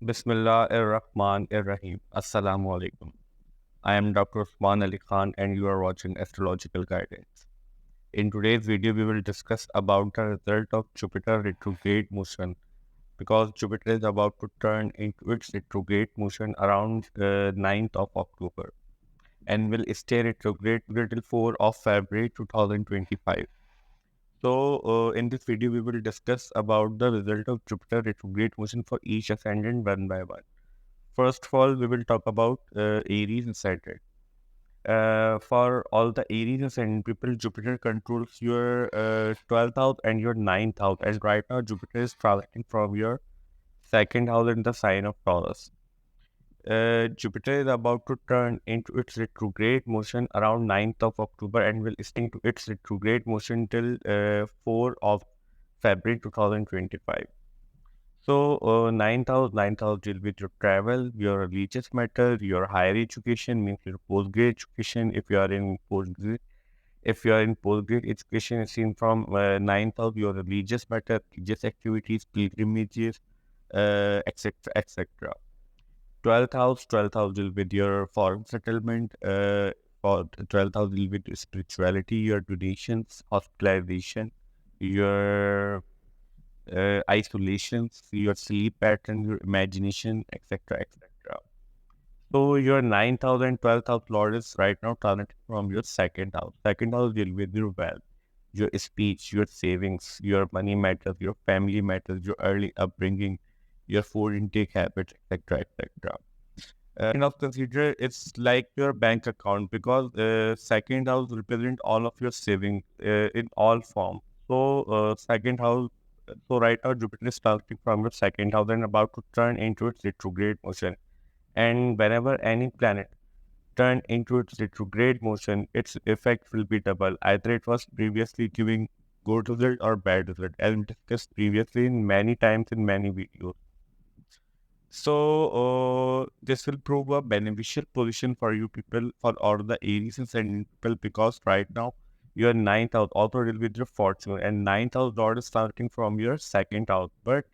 Bismillahir-Rahmanir-Rahim. Assalamu alaikum. I am Dr. Usman Ali Khan and you are watching Astrological Guidance. In today's video, we will discuss about the result of Jupiter retrograde motion because Jupiter is about to turn into its retrograde motion around 9th of October and will stay retrograde till 4 of February 2025. So, in this video, we will discuss about the result of Jupiter retrograde motion for each ascendant one by one. First of all, we will talk about Aries Ascendant. For all the Aries Ascendant people, Jupiter controls your 12th house and your 9th house. And right now, Jupiter is transiting from your second house in the sign of Taurus. Jupiter is about to turn into its retrograde motion around 9th of October and will stay to its retrograde motion till 4 of February 2025. So, ninth house deal with your travel, your religious matter, your higher education, means your postgrad education. If you are in postgrad education, it's seen from ninth house, your religious matter, religious activities, pilgrimages, etc., etc. 12th house deal with your foreign settlement. For 12th house deal with spirituality, your donations, hospitalization, your isolations, your sleep pattern, your imagination, etc., etc. So your 9th house and 12th house lord is right now transiting from your second house. Second house deal with your wealth, your speech, your savings, your money matters, your family matters, your early upbringing, your food intake habits, etc., etc. Kind of consider it's like your bank account because second house represent all of your savings in all form. So second house. So right now Jupiter is starting from your second house and about to turn into its retrograde motion. And whenever any planet turn into its retrograde motion, its effect will be double. Either it was previously giving good result or bad result, as we discussed previously in many times in many videos. So this will prove a beneficial position for you people, for all the Aries and people, because right now your 9th house also deal with your fortune, and 9th house lord is starting from your second house. But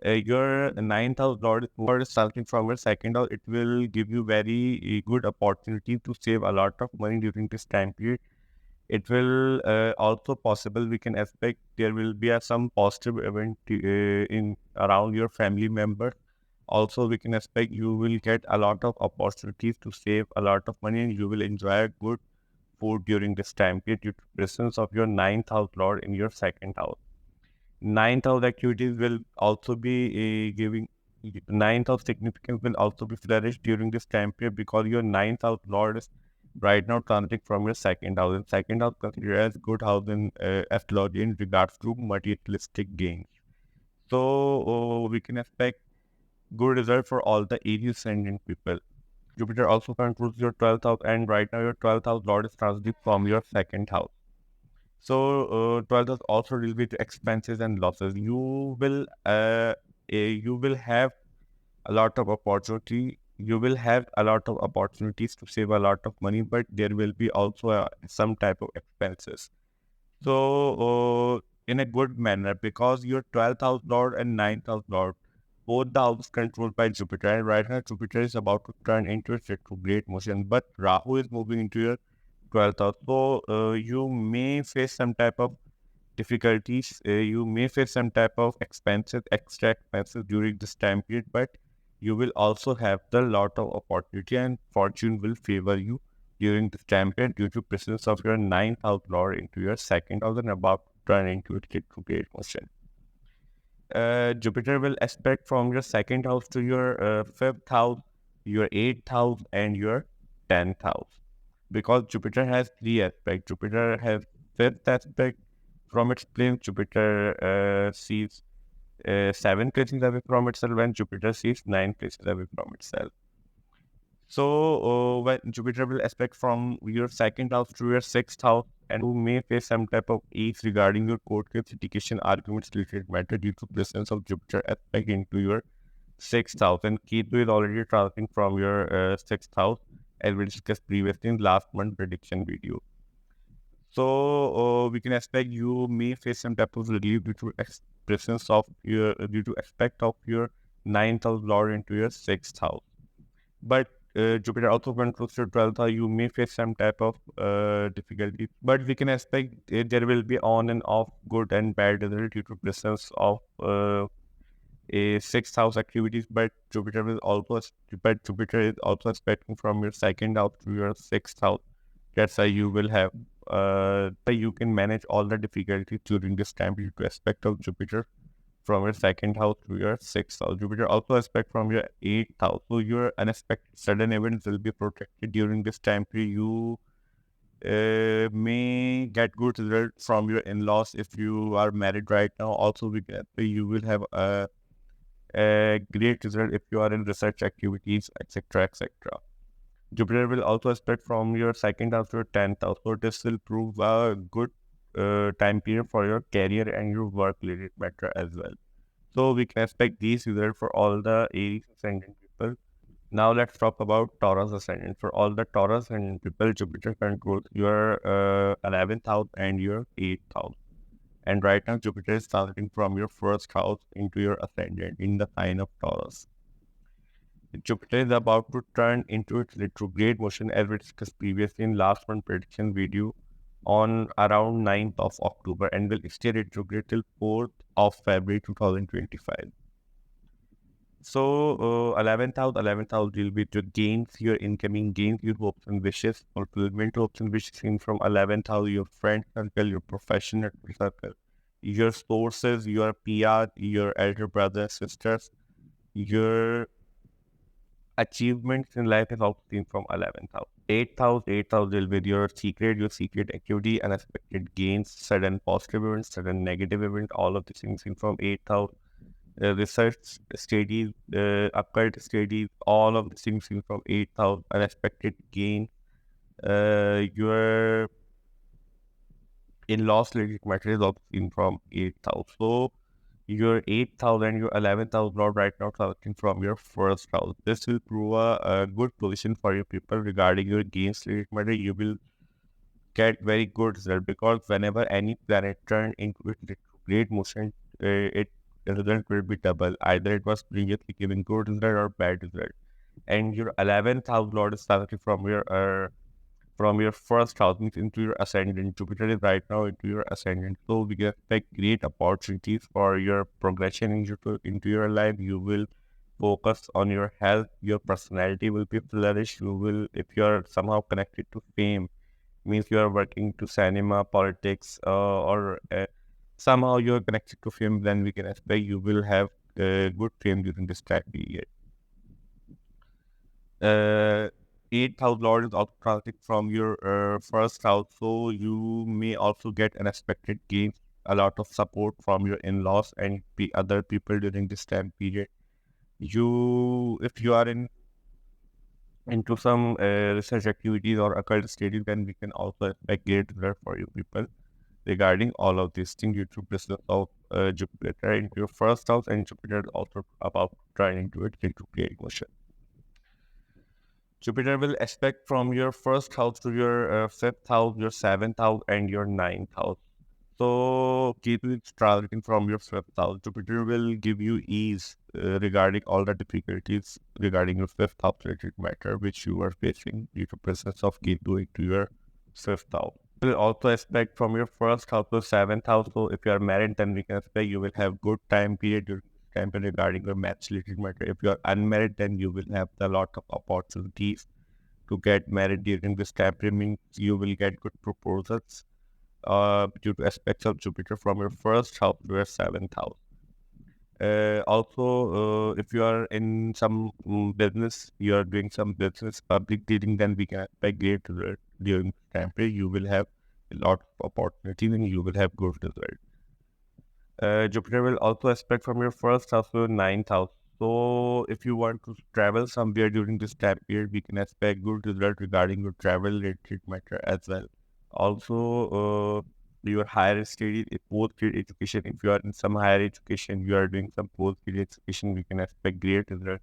your 9th house lord is starting from your second house. It will give you very good opportunity to save a lot of money during this time period. It will also possible we can expect there will be some positive event in around your family member. Also, we can expect you will get a lot of opportunities to save a lot of money and you will enjoy good food during this time period due to presence of your 9th house lord in your second house. 9th house activities will also be giving 9th house significance will also be flourished during this time period because your 9th house lord is right now transiting from your second house, and second house considered as good house in astrology in regards to materialistic gains. So we can expect good result for all the Aries ascendant people. Jupiter also controls your 12th house, and right now your 12th house lord is transiting from your second house. So 12th house also deal with expenses and losses. You will have a lot of opportunity. You will have a lot of opportunities to save a lot of money, but there will be also some type of expenses. So in a good manner, because your 12th house lord and 9th house lord, both the houses controlled by Jupiter, and right now Jupiter is about to turn into its retrograde motion, but Rahu is moving into your 12th house. So you may face some type of difficulties. You may face some type of expenses, extra expenses during this time period, but you will also have the lot of opportunity and fortune will favor you during this time period due to presence of your 9th house lord into your second house and about to turn into its retrograde motion. Jupiter will aspect from your second house to your fifth house, your eighth house, and your 10th house. Because Jupiter has three aspects. Jupiter has fifth aspect from its plane. Jupiter sees 7 places away from itself, and Jupiter sees 9 places away from itself. So when Jupiter will aspect from your second house to your sixth house, and you may face some type of ease regarding your court case, litigation, arguments related matter due to presence of Jupiter aspect into your sixth house. And Ketu is already transiting from your sixth house, as we discussed previously in last month prediction video. So we can expect you may face some type of relief due to presence of your due to aspect of your ninth house lord into your 6th house. But Jupiter also controls your 12th house. You may face some type of difficulties, but we can expect there will be on and off good and bad result due to presence of a 6th house activities. But Jupiter is also expecting from your 2nd house to your 6th house. That's why you will have you can manage all the difficulties during this time due to aspect of Jupiter from your 2nd house to your 6th house. Jupiter also aspect from your 8th house. So your unexpected sudden events will be protected during this time period. You may get good results from your in-laws if you are married right now. Also, you will have a great result if you are in research activities, etc., etc. Jupiter will also aspect from your 2nd house to your 10th house. So this will prove a good time period for your career and your work-related matter as well. So we can expect these results for all the Aries Ascendant people. Now let's talk about Taurus Ascendant. For all the Taurus Ascendant people, Jupiter controls your 11th house and your 8th house. And right now, Jupiter is starting from your 1st house into your Ascendant in the sign of Taurus. Jupiter is about to turn into its retrograde motion as we discussed previously in last one prediction video on around 9th of October and will stay retrograde till 4th of February 2025. So 11th house will be your gains, your incoming gains, your hopes and wishes, fulfillment hopes and wishes in from 11th house, your friend circle, your professional circle, your sources, your PR, your elder brothers, sisters, your achievements in life is also seen from 11th house. 8th house will be your secret activity, unexpected gains, sudden positive events, sudden negative event, all of these things seen from 8th house. Research studies, occult studies, all of these things seen from 8th house, unexpected gain, your in-laws related matter is also seen from 8th house. So your 8th house and your 11th house lord right now starting from your 1st house. This will prove a good position for you people regarding your gains related matter. You will get very good result because whenever any planet turn into its retrograde motion, it result will be double. Either it was previously giving good result or bad result. And your 11th house lord is starting from your 1st house means into your ascendant. Jupiter is right now into your ascendant. So we can expect great opportunities for your progression into your life. You will focus on your health. Your personality will be flourished. You will, if you are somehow connected to fame, means you are working to cinema, politics, or somehow you are connected to fame, then we can expect you will have good fame during this time period. 8th house lord is also transiting from your 1st house, so you may also get unexpected gains, a lot of support from your in-laws and other people during this time period. If you are into some research activities or occult studies, then we can also expect great result for you people regarding all of these things due to presence of Jupiter into your 1st house, and Jupiter is also about trying into it into create motion. Jupiter will aspect from your 1st house to your 5th house, your 7th house, and your 9th house. So Ketu is transiting from your 5th house. Jupiter will give you ease regarding all the difficulties regarding your 5th house related matter which you are facing due to presence of Ketu into your 5th house. You will also expect from your 1st house to 7th house. So if you are married, then we can expect you will have good time period during this time period regarding your match related matter. If you are unmarried, then you will have a lot of opportunities to get married during this time period. Means you will get good proposals due to aspects of Jupiter from your 1st house to your 7th house. Also, if you are in some business, you are doing some business public dealing, then we can expect great result during this time period. You will have a lot of opportunities and you will have good result. Jupiter will also aspect from your 1st house to your 9th house. So if you want to travel somewhere during this time period, we can expect good result regarding your travel related matter as well. Also, your higher studies, post-grade education. If you are in some higher education, you are doing some post-grade education, we can expect great result.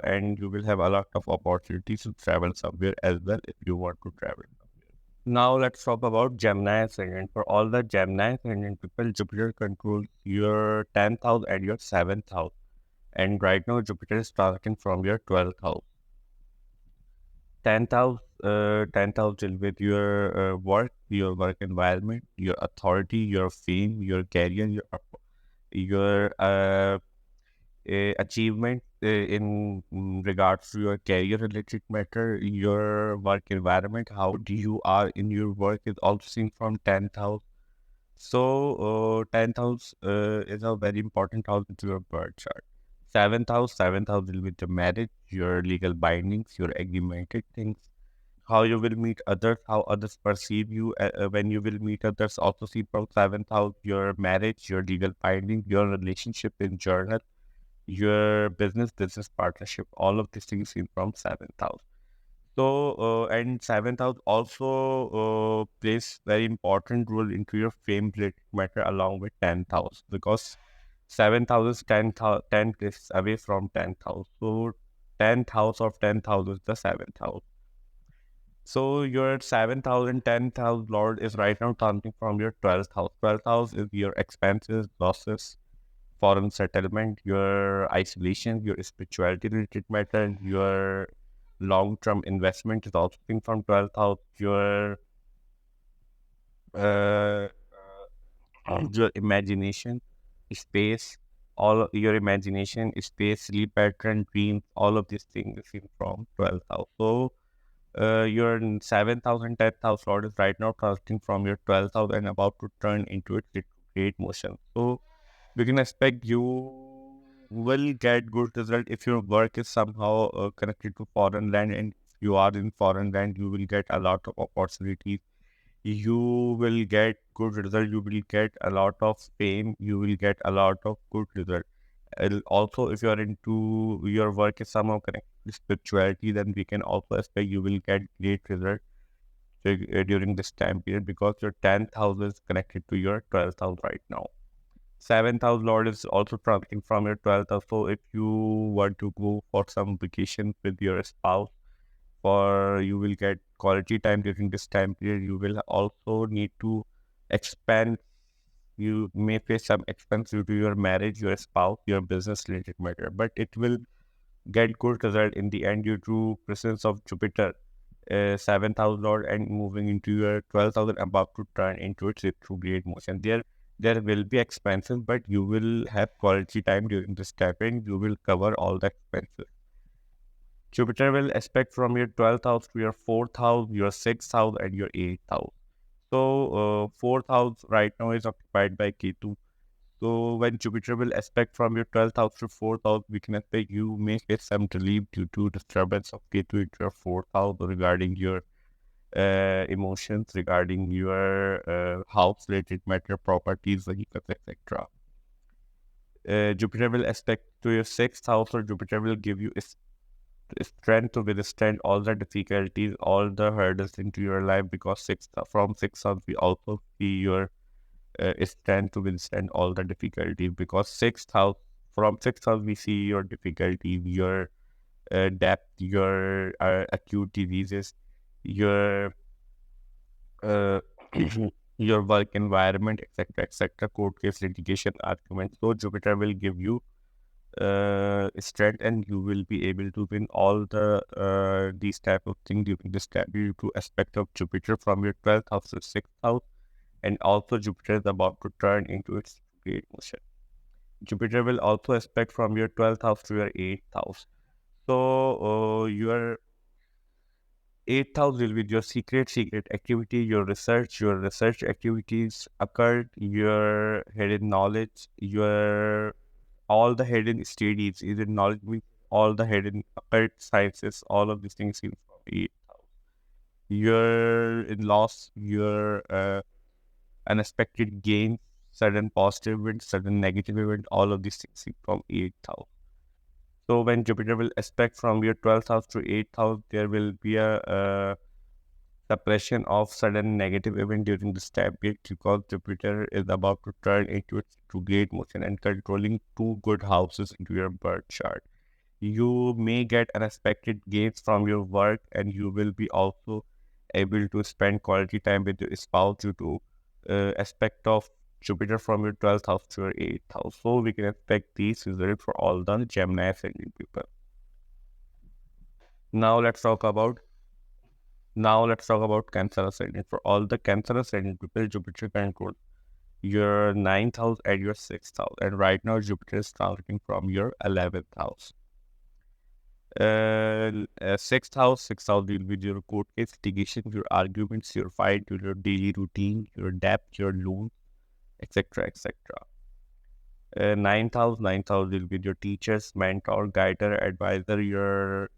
And you will have a lot of opportunities to travel somewhere as well if you want to travel. Now let's talk about Gemini Ascendant. For all the Gemini Ascendant people, Jupiter controls your 10th house and your 7th house. And right now, Jupiter is starting from your 12th house. 10th house deal with your work environment, your authority, your fame, your career, your achievement in regards to your career related matter, your work environment, how do you are in your work is also seen from 10th house. So 10th house is a very important house into your birth chart. 7th house deal with the marriage, your legal bindings, your agreemented things, how you will meet others, how others perceive you when you will meet others. Also see from 7th house, your marriage, your legal binding, your relationship in journal, your business partnership, all of these things seen from 7th house. So and 7th house also plays very important role into your fame related matter along with 10th house, because 7th house is 10 places away from 10th house. So 10th house of 10th house is the 7th house. So your 7th house and 10th house lord is right now counting from your 12th house. 12th house is your expenses, losses, foreign settlement, your isolation, your spirituality related matter, and your long term investment is also coming from 12th house. Uh, your imagination, space, all your imagination, space, sleep pattern, dreams, all of these things is seen from 12th house. So your 7th house and 10th house lord is right now transiting from your 12th house and about to turn into its retrograde motion. So we can expect you will get good result if your work is somehow connected to foreign land, and if you are in foreign land, you will get a lot of opportunities. You will get good result. You will get a lot of fame. You will get a lot of good result. Also, if you are into your work is somehow connected to spirituality, then we can also expect you will get great result during this time period, because your 10th house is connected to your 12th house right now. 7th house lord is also transiting from your 12th house. So if you want to go for some vacation with your spouse, for you will get quality time during this time period. You will also need to expand. You may face some expense due to your marriage, your spouse, your business related matter, but it will get good result in the end due to presence of Jupiter, 7th house lord, and moving into your 12th house and about to turn into its retrograde motion. There will be expenses, but you will have quality time during this time and you will cover all the expenses. Jupiter will aspect from your 12th house to your 4th house, your 6th house, and your 8th house. So 4th house right now is occupied by Ketu. So when Jupiter will aspect from your 12th house to 4th house, we can expect you may face some relief due to disturbance of Ketu into your 4th house regarding your emotions, regarding your house related matter, properties, vehicles, etc. Jupiter will aspect to your 6th house, or Jupiter will give you strength to withstand all the difficulties, all the hurdles into your life, because from 6th house we also see your strength to withstand all the difficulties, because 6th house we see your difficulties, your depth, your acute diseases, your uh, your work environment, etc., court case litigation argument. So Jupiter will give you strength, and you will be able to win all the these type of things during this time due to aspect of Jupiter from your 12th house to 6th house, and also Jupiter is about to turn into its great motion. Jupiter will also aspect from your 12th house to your 8th house. So your 8th house will be your secret activity, your research activities occurred, your hidden knowledge, your all the hidden studies, either knowledge means all the hidden occult sciences, all of these things in from 8th house. Your in loss, your unexpected gain, sudden positive event, sudden negative event, all of these things in from 8th house. So when Jupiter will aspect from your 12th house to 8th house, there will be a suppression of sudden negative event during this time period, because Jupiter is about to turn into its retrograde motion and controlling two good houses into your birth chart. You may get unexpected gains from your work, and you will be also able to spend quality time with your spouse due to aspect of Jupiter from your 12th house to your 8th house. So we can expect these results for all the Gemini Ascendant people. Now let's talk about Cancer Ascendant. For all the Cancer Ascendant people, Jupiter controls your 9th house and your 6th house. And right now, Jupiter is transiting from your 11th house. 6th house deal with your court case, litigation, your arguments, your fight, your daily routine, your debt, your loan, etc. etc. 9th house deal with your teachers, mentor, guider, advisor, your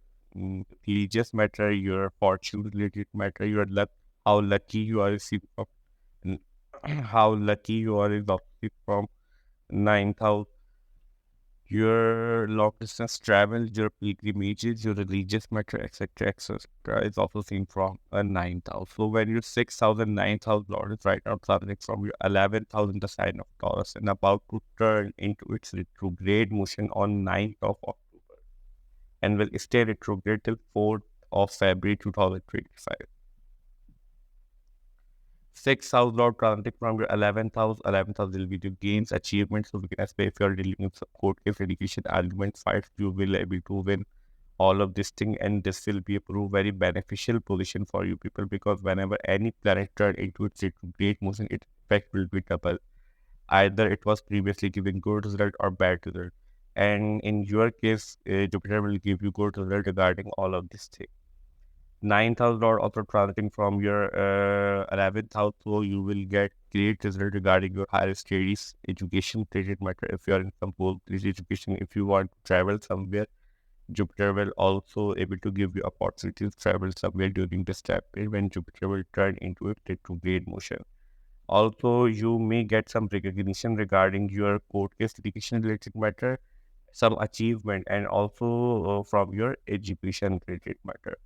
religious matter, your fortune related matter, your luck, how lucky you are receiving from, how lucky you are is obviously from 9th house. Your long distance travel, your pilgrimages, your religious matter, etc. etc. is also seen from a 9th house. So when your 6th house and 9th house Lord is right now traveling from your 11th house in the sign of Taurus and about to turn into its retrograde motion on 9th of October and will stay retrograde till 4th of February 2025. 6th house Lord transiting from your 11th house. 11th house will be your gains, achievements. So we can expect if you are dealing with court case, litigation, arguments, fights, you will able to win all of this thing, and this will be a very beneficial position for you people, because whenever any planet turn into its retrograde motion, its effect will be double. Either it was previously giving good result or bad result, and in your case, Jupiter will give you good result regarding all of this thing. 9th house Lord also transiting from your 11th house, so you will get great result regarding your higher studies, education related matter. If you are in some post education, if you want to travel somewhere, Jupiter will also able to give you opportunities to travel somewhere during this time period when Jupiter will turn into a retrograde motion. Also, you may get some recognition regarding your court case litigation related matter, some achievement, and also from your education related matter.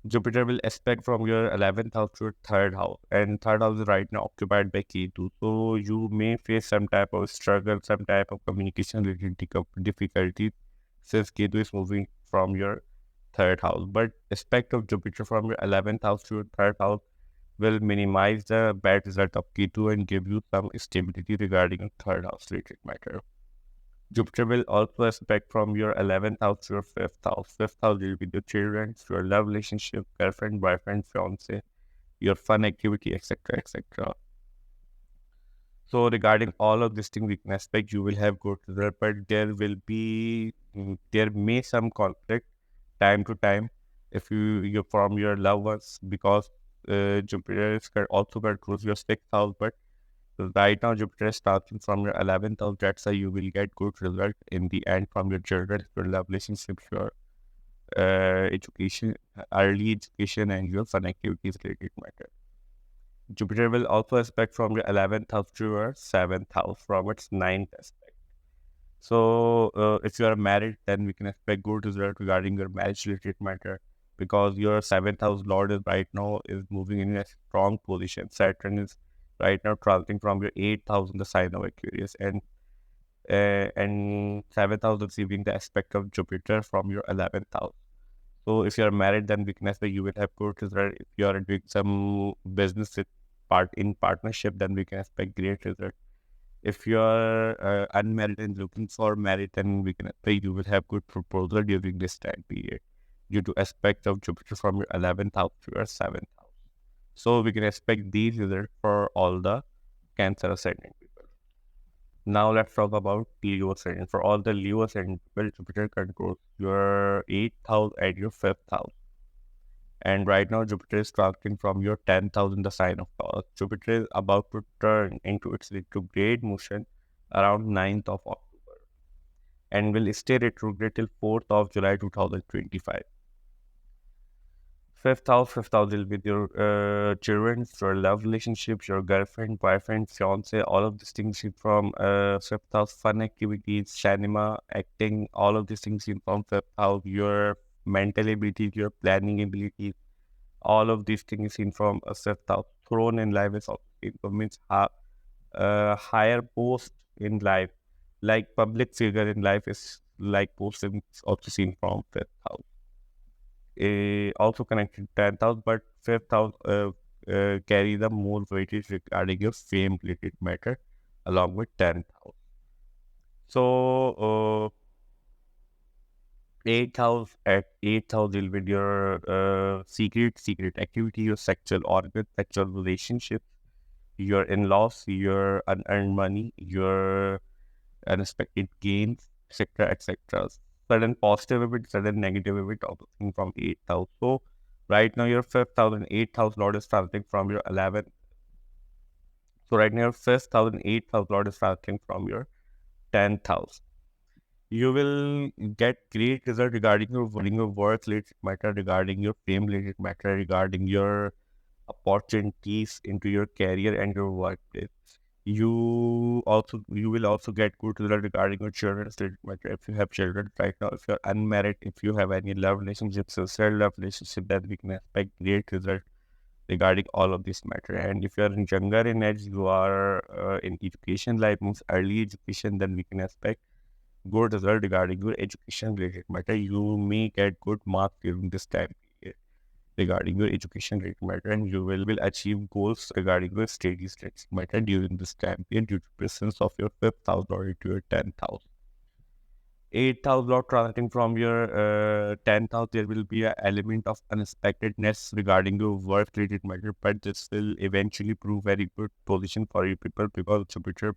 Jupiter will aspect from your 11th house to your 3rd house, and 3rd house is right now occupied by Ketu. So you may face some type of struggle, some type of communication related difficulties since Ketu is moving from your 3rd house. But aspect of Jupiter from your 11th house to your 3rd house will minimize the bad result of Ketu and give you some stability regarding your 3rd house related matter. Jupiter will also aspect from your 11th house to your 5th house. 5th house will be your children, your love relationship, girlfriend, boyfriend, fiance, your fun activity, etc. etc. So regarding all of these things, we can expect you will have good result, but there may some conflict time to time if you from your loved ones, because Jupiter is also controls your 6th house, but right now, Jupiter is starting from your 11th house. That's why you will get good result in the end from your children, your love relationships, your education, early education, and your fun activities related matter. Jupiter will also aspect from your 11th house to your 7th house from its 9th aspect. So, if you are married, then we can expect good result regarding your marriage related matter, because your 7th house Lord is right now is moving in a strong position. Saturn is right now transiting from your 8th house in the sign of Aquarius, and 7th house receiving the aspect of Jupiter from your 11th house. So if you are married, then we can expect you will have good result. If you are doing some business in partnership, then we can expect great result. If you are unmarried and looking for marriage, then we can expect you will have good proposal during this time period due to aspect of Jupiter from your 11th house to your 7th house. So we can expect these results for all the Cancer Ascendant people. Now let's talk about Leo Ascendant. For all the Leo Ascendant people, Jupiter controls your 8th house and your 5th house. And right now, Jupiter is transiting from your 10th house in the sign of Taurus. Jupiter is about to turn into its retrograde motion around 9th of October and will stay retrograde till 4th of July 2025. Fifth house will be your children, your love relationships, your girlfriend, boyfriend, fiance, all of these things from 5th house, fun activities, cinema, acting, all of these things from 5th house, your mental abilities, your planning abilities, all of these things in from a 5th house. Throne in life is also means higher post in life, like public figure in life is like post is also seen from 5th house. Also connected to 10th house, but 5th house carry the more weightage regarding your fame related matter along with 10th house. So 8th house, at 8th house deal with your secret activity, your sexual organ, sexual relationship, your in-laws, your unearned money, your unexpected gains, etc., etc. Sudden positive event, sudden negative event, all the thing from 8th house. So right now your 5th house and 8th house lord is starting from your 11th. So right now your 5th house and 8th house lord is starting from your 10th house. You will get great result regarding your work related matter, regarding your fame related matter, regarding your opportunities into your career and your workplace. You will also get good result regarding your children's related matter. If you have children right now, if you're unmarried, if you have any love relationships, social love relationship, then we can expect great result regarding all of this matter. And if you are younger in age, you are in education life, means early education, then we can expect good result regarding your education related matter. You may get good marks during this time period regarding your education related matter, and you will achieve goals regarding your studies related matter during this time period due to presence of your 5th house or into your 10th house. 8th house lord transiting from your 10th house, there will be an element of unexpectedness regarding your work related matter, but this will eventually prove very good position for you people, because Jupiter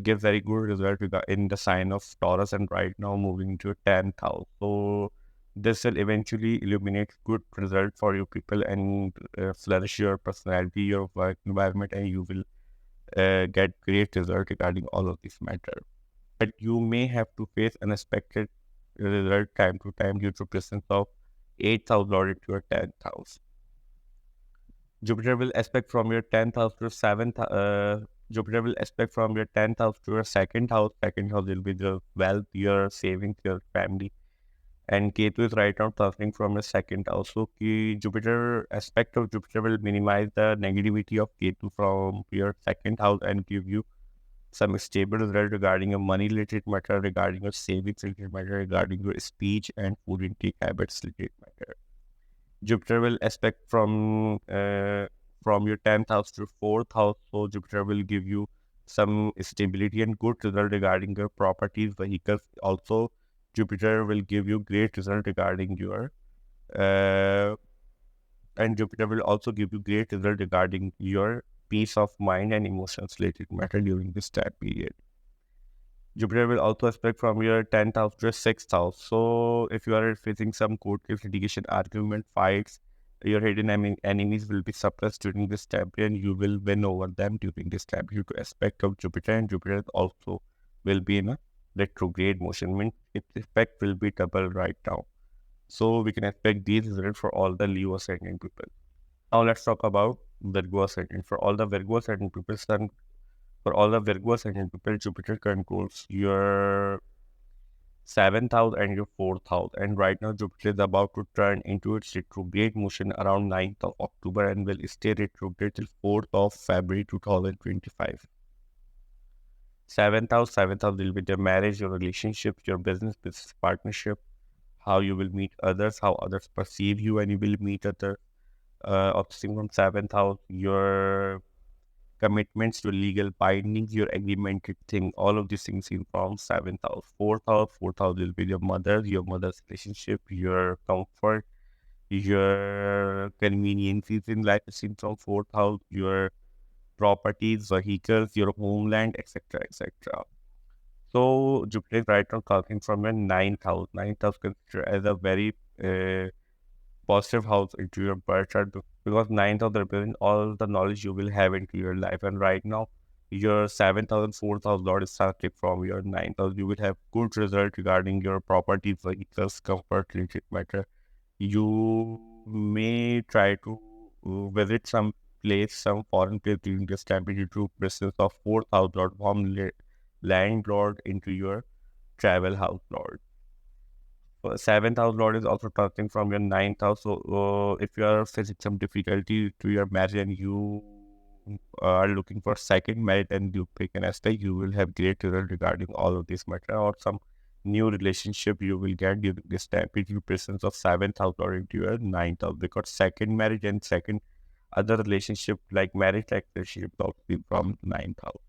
give very good result in the sign of Taurus, and right now moving to 10th house. So this will eventually illuminate good result for you people and flourish your personality, your work environment, and you will get great result regarding all of this matter. But you may have to face unexpected result time to time due to presence of 8th house lord into your 10th house. Jupiter will aspect from your 10th house to your 7th. Jupiter will aspect from your 10th house to your 2nd house. 2nd house will be the wealth, your savings, your family. And Ketu is right now suffering from your 2nd house. So Jupiter aspect of Jupiter will minimize the negativity of Ketu from your 2nd house and give you some stable result regarding your money related matter, regarding your savings related matter, regarding your speech and food intake habits related matter. Jupiter will aspect from your 10th house to 4th house. So Jupiter will give you some stability and good result regarding your properties, vehicles. Also, Jupiter will give you great result regarding your and Jupiter will also give you great result regarding your peace of mind and emotions related matter during this time period. Jupiter will also aspect from your 10th house to your 6th house. So if you are facing some court case, litigation, argument, fights, your hidden enemies will be suppressed during this time period, and you will win over them during this time period to aspect of Jupiter. And Jupiter also will be in a retrograde motion, means its effect will be double right now. So we can expect these results for all the Leo ascendant people. Now let's talk about Virgo ascendant. For all the Virgo ascendant people, Jupiter controls your 7th house and your 4th house. And right now, Jupiter is about to turn into its retrograde motion around 9th of October and will stay retrograde till 4th of February 2025. 7th house will be your marriage, your relationship, your business partnership, how you will meet others, how others perceive you, and you will meet others. Obsessing from 7th house, your commitments to legal bindings, your agreemented thing, all of these things in from 7th house. 4th house will be your mother's relationship, your comfort, your conveniences in life is seen from 4th house, your properties, vehicles, your homeland, etc. etc. So Jupiter is right now coming from your 9th house. 9th house considered as a very positive house into your birth chart, because 9th house represents all the knowledge you will have into your life. And right now, your 7th house and 4th house lord is starting from your 9th house. You will have good result regarding your property, vehicles, comfort related matter. You may try to visit some foreign place during this time period to presence of 4th house lord from landlord into your travel house lord. 7th house lord is also starting from your 9th house. So if you are facing some difficulty to your marriage and you are looking for second marriage and you pick an aspect, you will have great result regarding all of this matter, or some new relationship you will get during this time period presence of 7th house lord into your 9th house, because second marriage and second Other relationship like marriage, like relationship, also be from 9th house.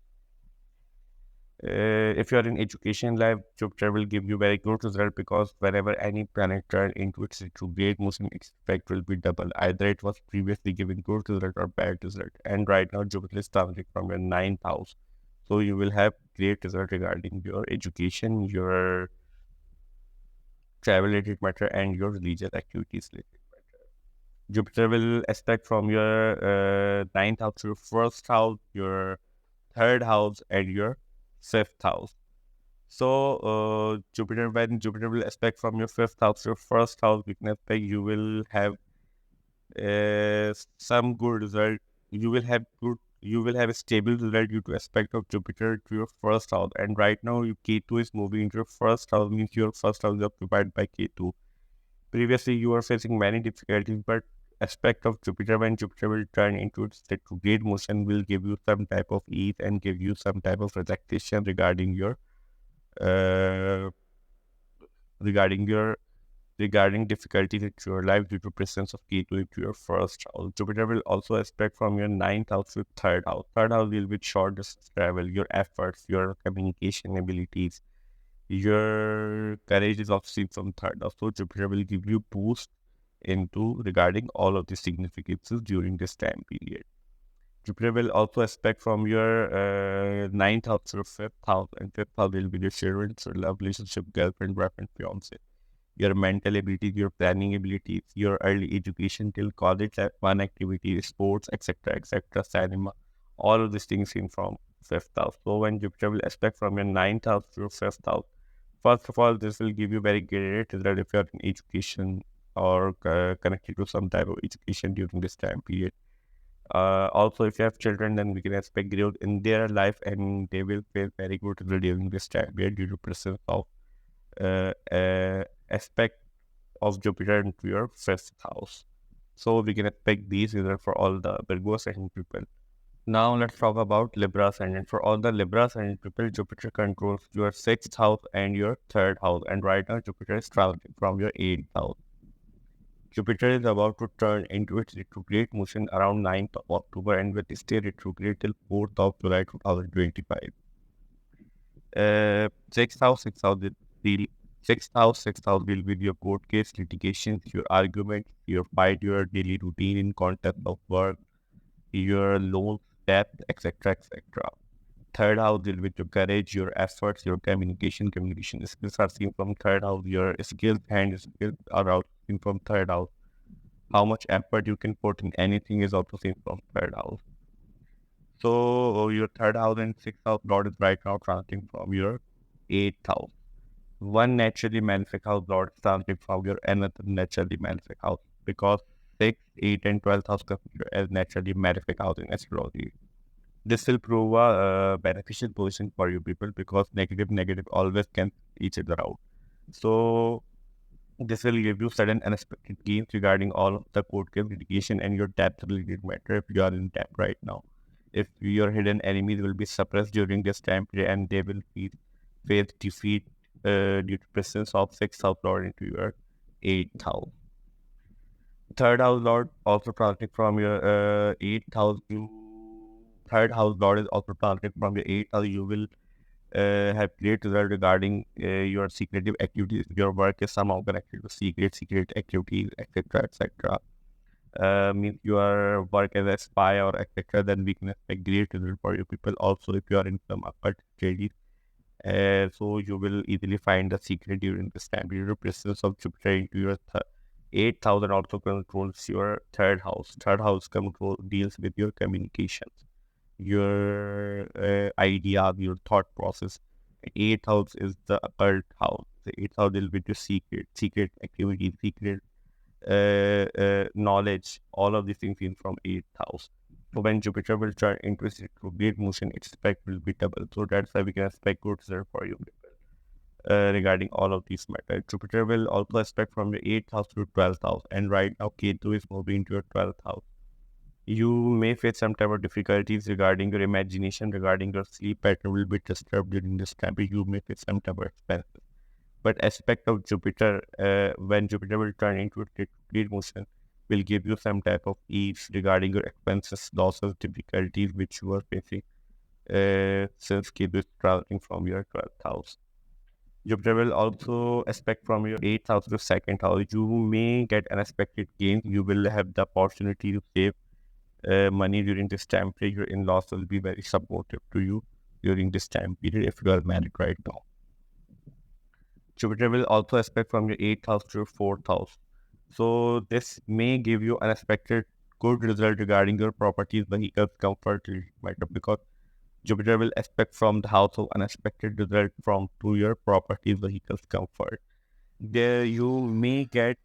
If you are in education life, Jupiter will give you very good result, because whenever any planet turn into its retrograde motion, its effect will be double. Either it was previously giving good result or bad result. And right now Jupiter is transiting from your 9th house. So you will have great result regarding your education, your travel related matter, and your religious activities related matter. Jupiter will aspect from your 9th house to your 1st house, your 3rd house, and your 5th house. So when Jupiter will aspect from your 5th house to your 1st house, we can expect you will have some good result. You will have a stable result due to aspect of Jupiter to your 1st house. And right now, K2 is moving into your 1st house, means your 1st house is occupied by K2. Previously, you were facing many difficulties, but aspect of Jupiter, when Jupiter will turn into its retrograde motion, will give you some type of ease and give you some type of relaxation regarding your uh, regarding your regarding difficulties in your life due to presence of Ketu into your 1st house. Jupiter will also aspect from your 9th house to 3rd house. 3rd house will be short distance travel, your efforts, your communication abilities, your courage is also seen from 3rd house. So Jupiter will give you boost into regarding all of the significances during this time period. Jupiter will also aspect from your 9th house to 5th house, and 5th house will be your children, so love relationship, girlfriend, boyfriend, fiance. Your mental abilities, your planning abilities, your early education till college, fun activities, sports, etc., etc., cinema, all of these things in from 5th house. So when Jupiter will aspect from your 9th house to your 5th house, first of all, this will give you very great result if you are in education or connected to some type of education during this time period. Also, if you have children, then we can expect growth in their life, and they will feel very good during this time period due to presence of aspect of Jupiter into your 5th house. So we can expect these results for all the Virgo Ascendant people. Now let's talk about Libra Ascendant. For all the Libra Ascendant people, Jupiter controls your 6th house and your 3rd house. And right now, Jupiter is traveling from your 8th house. Jupiter is about to turn into its retrograde motion around 9th of October and will stay retrograde till 4th of July 2025. 6th house will be 6th house will be your court case, litigations, your arguments, your fight, your daily routine in context of work, your loans, debt, etc., etc. 3rd house deal with your courage, your efforts, your communication skills are seen from 3rd house. Your skills and skills are out seen from 3rd house. How much effort you can put in anything is also seen from 3rd house. So your 3rd house and 6th house lord is right now transiting from your 8th house. One naturally malefic house lord is transiting from your another naturally malefic house, because 6th, 8th, and 12th house considered as naturally malefic house in astrology. This will prove a beneficial position for you people, because negative always cancel each other out. So this will give you sudden unexpected gains regarding all of the court case litigation and your debt related matter if you are in debt right now. If your hidden enemies will be suppressed during this time period, and they will face defeat due to presence of 6th house lord into your 8th house. 3rd house lord also transiting from your 8th house. 3rd house lord is also transiting from your 8th house. You will have great result regarding your secretive activities. Your work is somehow connected to secret activities, etc., etc. Means you are work as a spy or etc., then we can expect great result for you people. Also, if you are in some occult studies, so you will easily find the secret during this time period. The presence of Jupiter into your 8th house also controls your 3rd house. 3rd house deals with your communications, your ideas, your thought process. 8th house is the occult house. The 8th house deals with your secret activity, secret knowledge. All of these things in from 8th house. So when Jupiter will turn into its retrograde motion, its effect will be double. So that's why we can expect good result for you people regarding all of these matters. Jupiter will also aspect from your 8th house to 12th house, and right now Ketu is moving into your 12th house. You may face some type of difficulties regarding your imagination, regarding your sleep pattern will be disturbed during this time. You may face some type of expenses. But aspect of Jupiter, when Jupiter will turn into a retrograde motion, will give you some type of ease regarding your expenses, losses, difficulties which you are facing since Ketu is traveling from your 12th house. Jupiter will also aspect from your 8th house to 2nd house. You may get unexpected gains. You will have the opportunity to save money during this time period. Your in-laws will be very supportive to you during this time period if you are married right now. Jupiter will also aspect from your 8th house to your 4th house. So this may give you unexpected good result regarding your properties, vehicles, comfort, matter, because Jupiter will aspect from the house of unexpected result from to your properties, vehicles, comfort. There you may get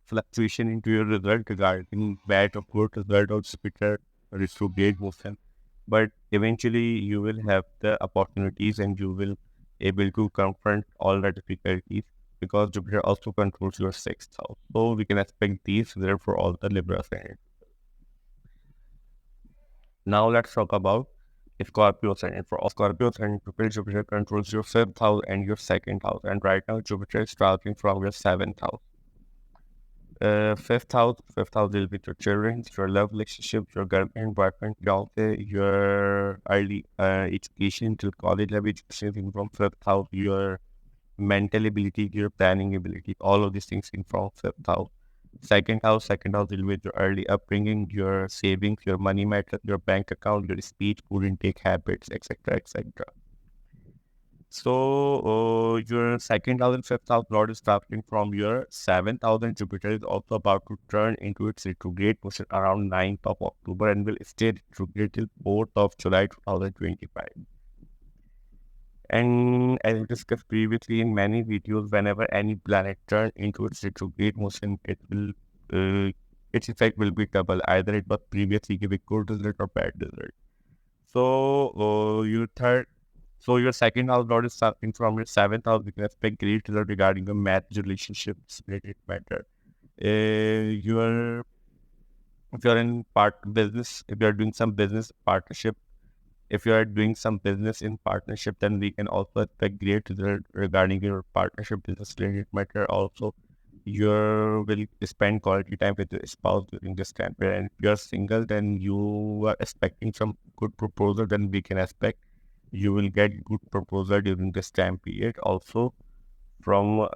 fluctuation into your result regarding bad or good result of Jupiter retrograde motion, but eventually you will have the opportunities and you will able to confront all the difficulties because Jupiter also controls your 6th house. So we can expect these there for all the Libra Ascendants. Now let's talk about Scorpio Ascendant. For all Scorpio Ascendant people, Jupiter controls your 5th house and your 2nd house. And right now Jupiter is traveling from your 7th house. Fifth house deals with your children, your love relationships, your girlfriend, boyfriend, fiance, your early education till college level education from 5th house, your mental ability, your planning ability, all of these things in from 5th house. Second house deal with your early upbringing, your savings, your money matters, your bank account, your speech, food intake habits, etc., etc. So your 2nd house and 5th house Lord is traveling from your 7th house, and Jupiter is also about to turn into its retrograde motion around 9th of October and will stay retrograde till 4th of July 2025. And as we discussed previously in many videos, whenever any planet turns into its retrograde motion, its effect will be double. Either it was previously giving good result or bad result. So your 2nd house Lord is starting from your 7th house. We can expect great result regarding your marriage relationships related matter. If you're in business, if you're doing some business partnership, if you are doing some business in partnership, then we can also expect great result regarding your partnership business related matter. Also, you will spend quality time with your spouse during this time period. And if you're single, then you are expecting some good proposal, then we can expect you will get good proposal during this time period. Also, from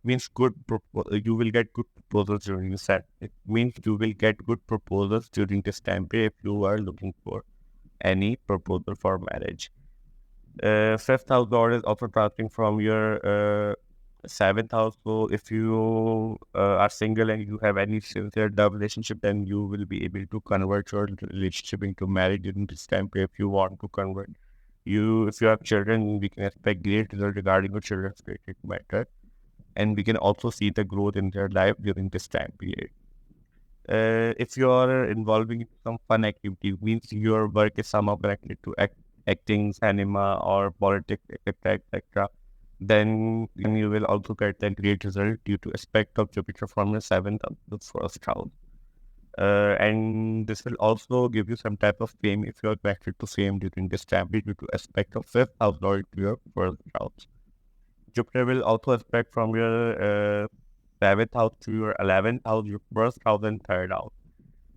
means you will get good proposals during this time. It means you will get good proposals during this time period if you are looking for any proposal for marriage. 5th house Lord is also transferring from your 7th house. So if you are single and you have any sincere love relationship, then you will be able to convert your relationship into marriage during this time period. If you want to convert, if you have children, we can expect great result regarding your children's related matter, and we can also see the growth in their life during this time period. If you are involving in some fun activity, means your work is somehow connected to acting, cinema, or politics, etc., etc., then you will also get a great result due to aspect of Jupiter from your 7th to the 1st house. And this will also give you some type of fame if you are connected to fame during this time period due to aspect of 5th house Lord to your 1st house. Jupiter will also aspect from your 7th house to your 11th house, your 1st house and 3rd house.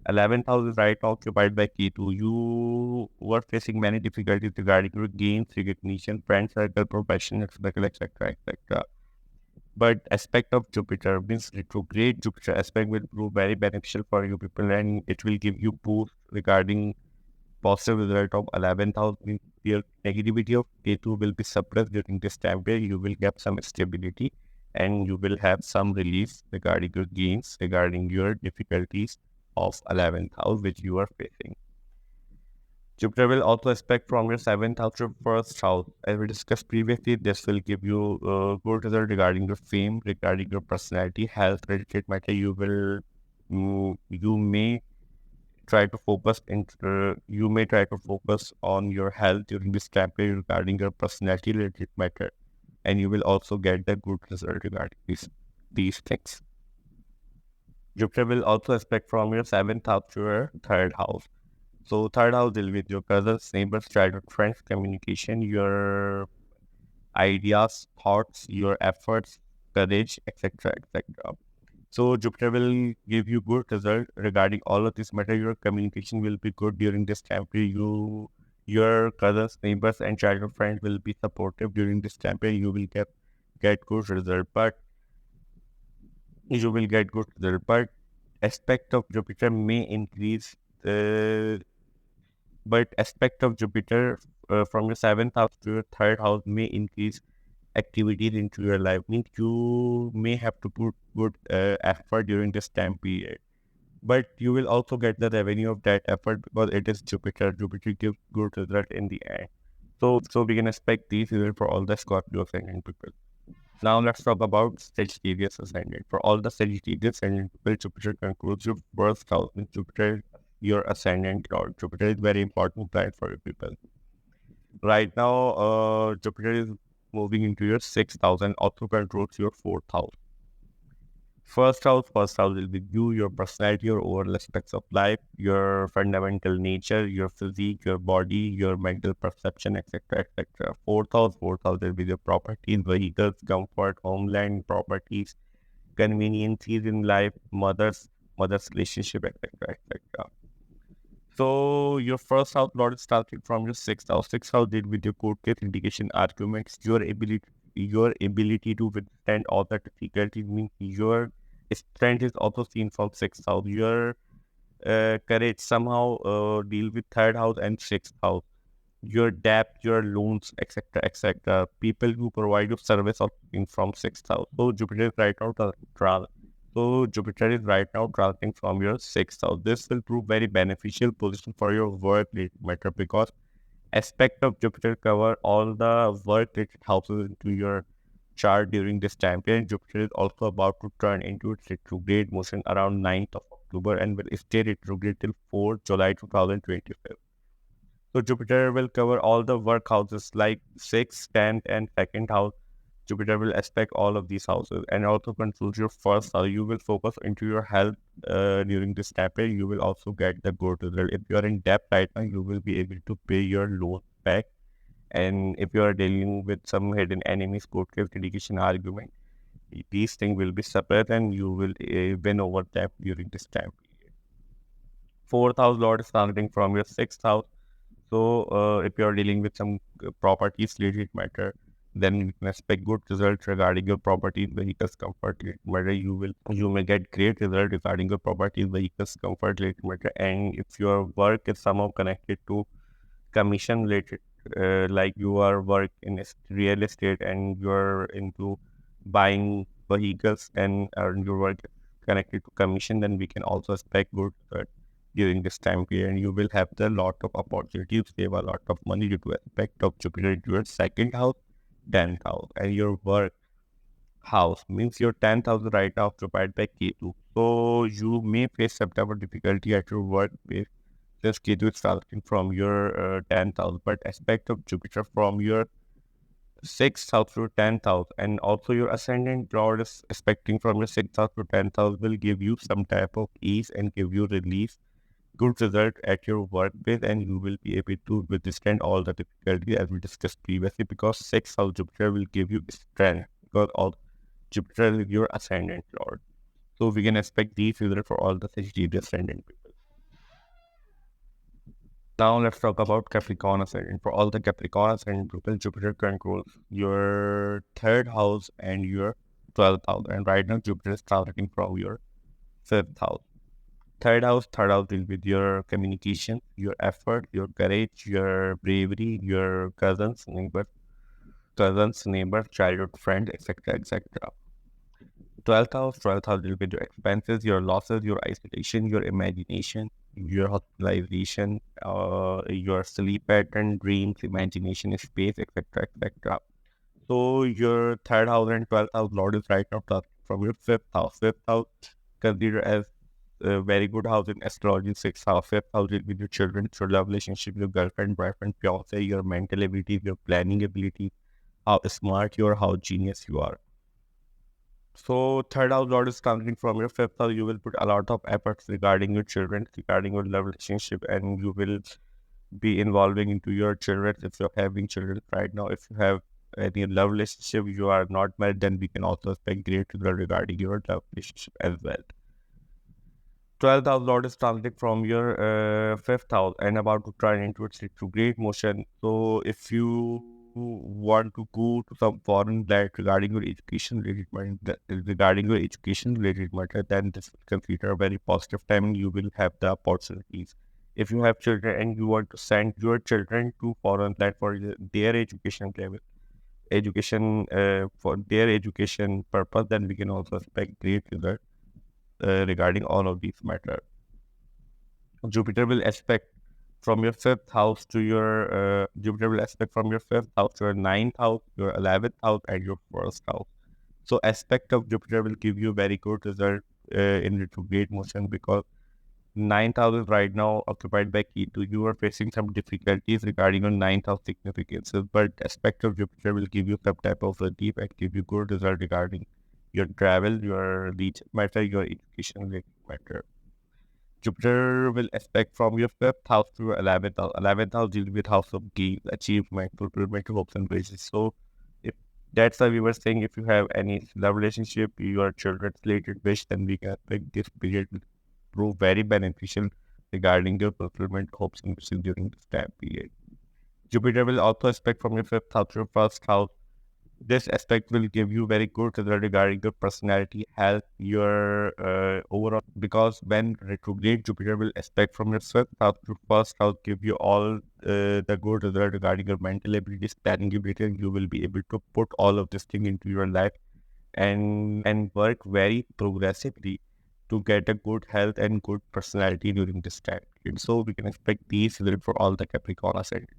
11th house is right now occupied by Ketu. You were facing many difficulties regarding your gains, recognition, friend circle, professional circle, etc., etc. But aspect of Jupiter means retrograde Jupiter aspect will prove very beneficial for you people, and it will give you boost regarding positive result of 11th house. Means your negativity of Ketu will be suppressed during this time where you will get some stability and you will have some relief regarding your gains, regarding your difficulties of 11th house which you are facing. Jupiter will also aspect from your 7th house to 1st house. As we discussed previously, this will give you good result regarding your fame, regarding your personality, health related matter. You may try to focus on your health during this time period regarding your personality related matter, and you will also get the good result regarding these things. Jupiter will also aspect from your 7th house to your 3rd house. So 3rd house deal with your cousins, neighbors, childhood friends, communication, your ideas, thoughts, your efforts, courage, etc., etc. So Jupiter will give you good result regarding all of this matter. Your communication will be good during this time period. Your cousins, neighbors, and childhood friends will be supportive during this time period. You will get good result, but you will get good result. But aspect of Jupiter may increase the but aspect of Jupiter from your seventh house to your third house may increase activities into your life. Means you may have to put good effort during this time period, but you will also get the revenue of that effort because it is Jupiter. Jupiter gives good result in the end. So we can expect these results for all the Scorpio ascendant people. Now let's talk about Sagittarius ascendant. For all the Sagittarius ascendant people, Jupiter controls your first house. Means Jupiter, your ascendant lord. Jupiter is very important planet for you people. Right now, Jupiter is moving into your sixth house and also controls your fourth house. First house will be you, your personality, your overall aspects of life, your fundamental nature, your physique, your body, your mental perception, etc., etc. Fourth house will be your properties, vehicles, comfort, homeland, properties, conveniences in life, mother's relationship, etc., etc. So your first house lord is starting from your sixth house. Sixth house deal with your court case, litigation, arguments, your ability to withstand all the difficulties means your strength is also seen from sixth house. Your courage somehow deal with third house and sixth house. Your debt, your loans, etc., etc. People who provide you service are seen from sixth house. So Jupiter is right now Jupiter is right now transiting from your sixth house. This will prove very beneficial position for your work related matter because aspect of Jupiter cover all the work related houses into your chart during this time period. Jupiter is also about to turn into its retrograde motion around 9th of October and will stay retrograde till 4th July 2025. So Jupiter will cover all the work houses like 6th, 10th, and 2nd house. Jupiter will aspect all of these houses and also controls your first house. You will focus into your health during this time period. You will also get the good result. If you are in debt right now, you will be able to pay your loan back. And if you are dealing with some hidden enemies, court case, litigation, argument, these things will be separate and you will win over them during this time period. Fourth house lord is targeting from your sixth house. So if you are dealing with some properties related matter, then you can expect good results regarding your properties, vehicles, comfort related matter. You may get great result regarding your properties, vehicles, comfort related matter. And if your work is somehow connected to commission related, like you are work in real estate and you're into buying vehicles and your work connected to commission, then we can also expect good during this time period. And you will have the lot of opportunity to save a lot of money due to aspect of Jupiter into your second house, 10th house, and your work house means your 10th house right now occupied by Ketu. So you may face September difficulty at your workplace. This Ketu is starting from your 10th house, but aspect of Jupiter from your 6th house to 10th house, and also your ascendant lord is expecting from your 6th house to 10th house will give you some type of ease and give you relief, good result at your workplace, and you will be able to withstand all the difficulty as we discussed previously because 6th house Jupiter will give you strength because all Jupiter is your ascendant lord. So we can expect these results for all the Sagittarius ascendant people. Now let's talk about Capricorn Ascendant. For all the Capricorn Ascendant people, Jupiter controls your third house and your 12th house. And right now, Jupiter is starting from your fifth house. Third house deal with your communication, your effort, your courage, your bravery, your neighbor, childhood friends, etc., etc. 12th house deal with your expenses, your losses, your isolation, your imagination, your hospitalization, your sleep pattern, dreams, imagination, space, etc., etc. So your third house and 12th house lord is right now from your fifth house. Fifth house considered as a very good house in astrology. Sixth house, fifth house is with your children, your love relationship, your girlfriend, boyfriend, fiance, your mental abilities, your planning abilities, how smart you are, how genius you are. So third house lord is coming from your fifth house. You will put a lot of efforts regarding your children, regarding your love relationship, and you will be involving into your children if you're having children right now. If you have any love relationship, you are not married, then we can also expect great result regarding your love relationship as well. 12th house Lord is transiting from your 5th house and about to turn into its retrograde motion. So if you want to go to some foreign land regarding your education related matter, then this will consider a very positive time and you will have the opportunities. If you have children and you want to send your children to foreign land for their education level, for their education purpose, then we can also expect great result regarding all of these matter. Jupiter will aspect from your 5th house to your Jupiter will aspect from your 5th house to your 9th house, your 11th house, and your 1st house. So aspect of Jupiter will give you very good result in retrograde motion, because 9th house is right now occupied by Ketu. You are facing some difficulties regarding your 9th house significances, but aspect of Jupiter will give you some type of relief and give you good result regarding your travel, your leisure matter, your education related matter. Jupiter will aspect from your 5th house to your 11th house. 11th house deals with house of gains, achievement, fulfillment, hopes, and wishes. So, if that's why we were saying, if you have any love relationship, your children's related wish, then we can expect this period will prove very beneficial regarding your fulfillment, hopes, and wishes during this time period. Jupiter will also aspect from your 5th house to your 1st house. This aspect will give you very good result regarding your personality, health, your overall. Because when retrograde Jupiter will aspect from your 5th house to 1st house, give you all the good result regarding your mental abilities, planning ability, and you will be able to put all of this thing into your life and work very progressively to get a good health and good personality during this time. So we can expect these results for all the Capricorn Ascendants.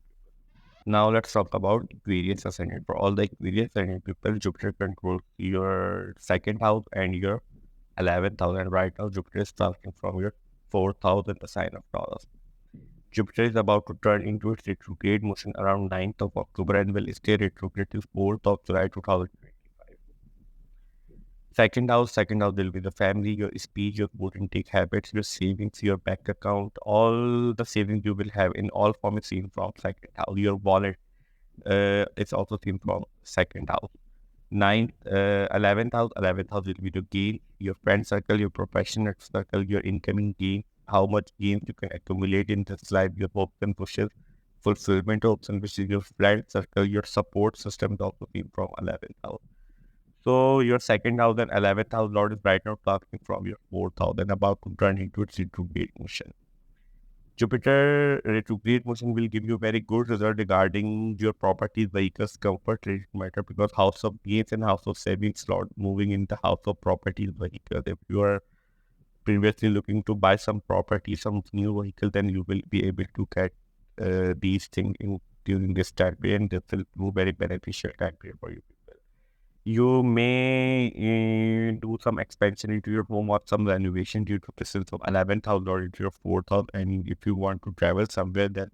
Now let's talk about Aquarius Ascendant. For all the Aquarius Ascendant people, Jupiter controls your 2nd house and your 11th house. And right now, Jupiter is transiting from your 4th house in the sign of Taurus. Jupiter is about to turn into its retrograde motion around 9th of October and will stay retrograde till 4th of July 2025. Second house will be the family, your speech, your food intake habits, your savings, your bank account. All the savings you will have in all form is seen from 2nd house. Your wallet, it's also seen from 2nd house. 11th house. 11th house will be the gain, your friend circle, your professional circle, your incoming gain, how much gains you can accumulate in this life, your hopes and wishes, fulfillment hopes and wishes, your friend circle, your support system is also seen from 11th house. So your 2nd house and 11th house Lord is right now starting from your 4th house and about to turn into its retrograde motion. Jupiter retrograde motion will give you very good result regarding your properties, vehicles, comfort related matter, because house of gains and house of savings Lord moving in the house of properties, vehicles. If you are previously looking to buy some property, some new vehicle, then you will be able to get these things in during this time period, and this will prove very beneficial time period for you. You may do some expansion into your home or some renovation due to presence of 11th house or into your 4th house. And if you want to travel somewhere, then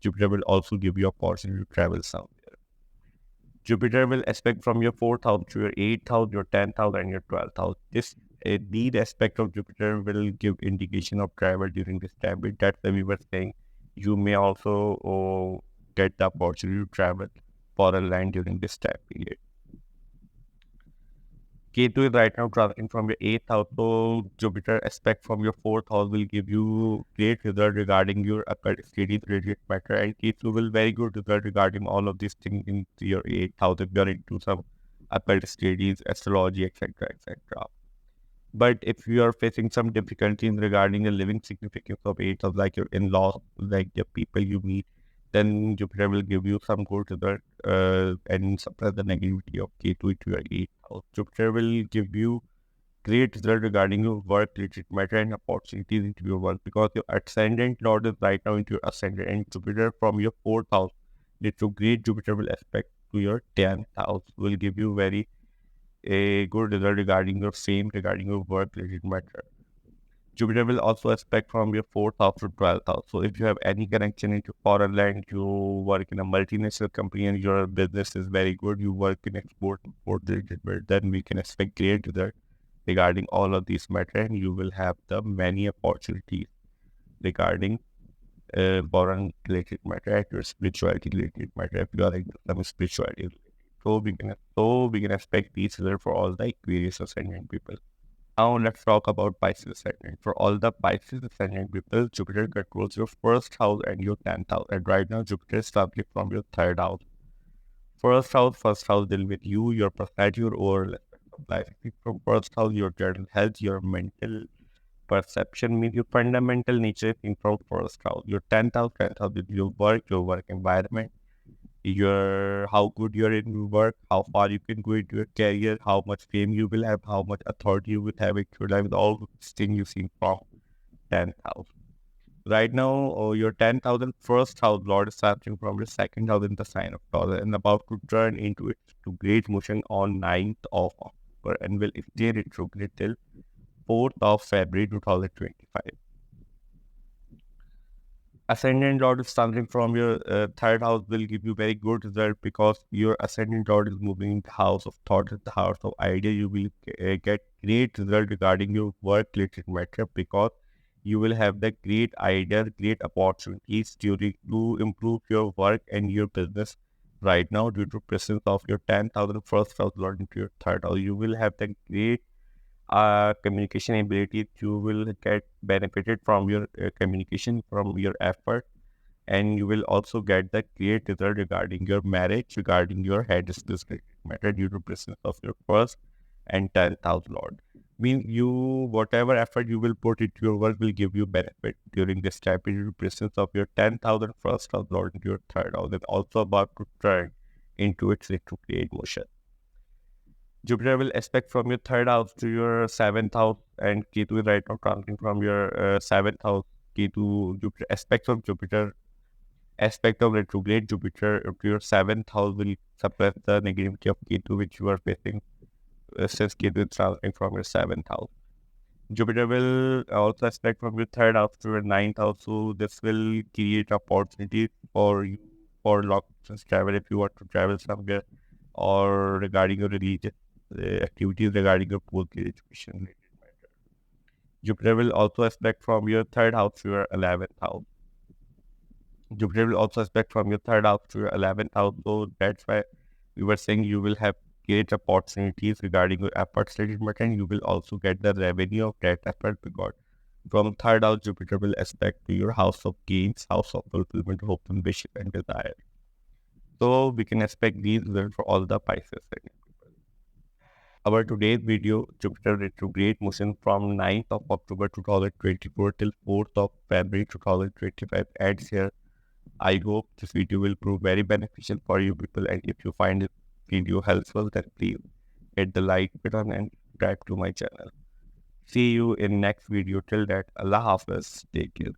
Jupiter will also give you a opportunity to travel somewhere. Jupiter will aspect from your 4th house to your 8th house, your 10th house, and your 12th house. This lead aspect of Jupiter will give indication of travel during this time. But that's why we were saying you may also get the opportunity to travel foreign land during this time period. Ketu is right now transiting from your 8th house, so Jupiter aspect from your 4th house will give you great result regarding your occult studies related matter, and Ketu will very good result regarding all of these things in your 8th house if you are into some occult studies, astrology, etc., etc. But if you are facing some difficulties regarding the living significance of 8th house, like your in-laws, like the people you meet, then Jupiter will give you some good result and suppress the negativity of Ketu to your 8th house. Jupiter will give you great result regarding your work related matter and opportunities into your work, because your ascendant Lord is right now into your ascendant, and Jupiter from your 4th house, retrograde Jupiter will aspect to your 10th house, will give you very a good result regarding your fame, regarding your work related matter. Jupiter will also aspect from your 4th house to 12th house. So if you have any connection into foreign land, you work in a multinational company and your business is very good, you work in export related, then we can expect great result regarding all of these matter, and you will have the many opportunities regarding foreign related matter and your spirituality related matter if you are into some spirituality. So we can expect these results for all the Aquarius Ascendant people. Now let's talk about Pisces Ascendant. For all the Pisces Ascendant people, Jupiter controls your first house and your 10th house. And right now, Jupiter is traveling from your third house. First house deal with you, your personality, your overall aspect of life. From first house, your general health, your mental perception, means your fundamental nature thing from first house. Your 10th house is your work environment, your how good you're in your work, how far you can go into your career, how much fame you will have, how much authority you will have in your life, all these things you see from 10th house. Right now, your 10,000 first house Lord is starting from your second house in the sign of Taurus and about to turn into its to great motion on 9th of October and will stay retrograde till 4th of February 2025. Ascendant Lord is starting from your third house will give you very good result because your Ascendant Lord is moving in the house of thought, the house of idea. You will get great result regarding your work related matter because you will have the great ideas, great opportunities during to improve your work and your business. Right now, due to presence of your 10,000 first house Lord into your third house, you will have the great communication ability. You will get benefited from your communication, from your effort, and you will also get the great result regarding your marriage, regarding your head skills matter due to presence of your first and 10th house Lord. Mean you whatever effort you will put into your work will give you benefit during this time period. Presence of your 10,000 first house Lord into your third house and also about to turn into its retrograde motion. Jupiter will aspect from your third house to your seventh house, and Ketu is right now transiting from your seventh house. Ketu, Jupiter, aspect of retrograde Jupiter to your seventh house will suppress the negativity of Ketu which you are facing since Ketu is transiting from your seventh house. Jupiter will also aspect from your third house to your ninth house, so this will create opportunities for you for long distance travel if you want to travel somewhere or regarding your religious activities regarding your post-education related matter. Jupiter will also aspect from your third house to your 11th house. Jupiter will also aspect from your third house to your 11th house. So that's why we were saying you will have great opportunities regarding your efforts related matter and you will also get the revenue of that effort because from third house Jupiter will aspect to your house of gains, house of fulfillment, hope, ambition, and desire. So we can expect these results for all the Pisces segment. Our today's video, Jupiter retrograde motion from 9th of October 2024 till 4th of February 2025 ends here. I hope this video will prove very beneficial for you people, and if you find this video helpful then please hit the like button and subscribe to my channel. See you in next video. Till that, Allah Hafiz. Take care.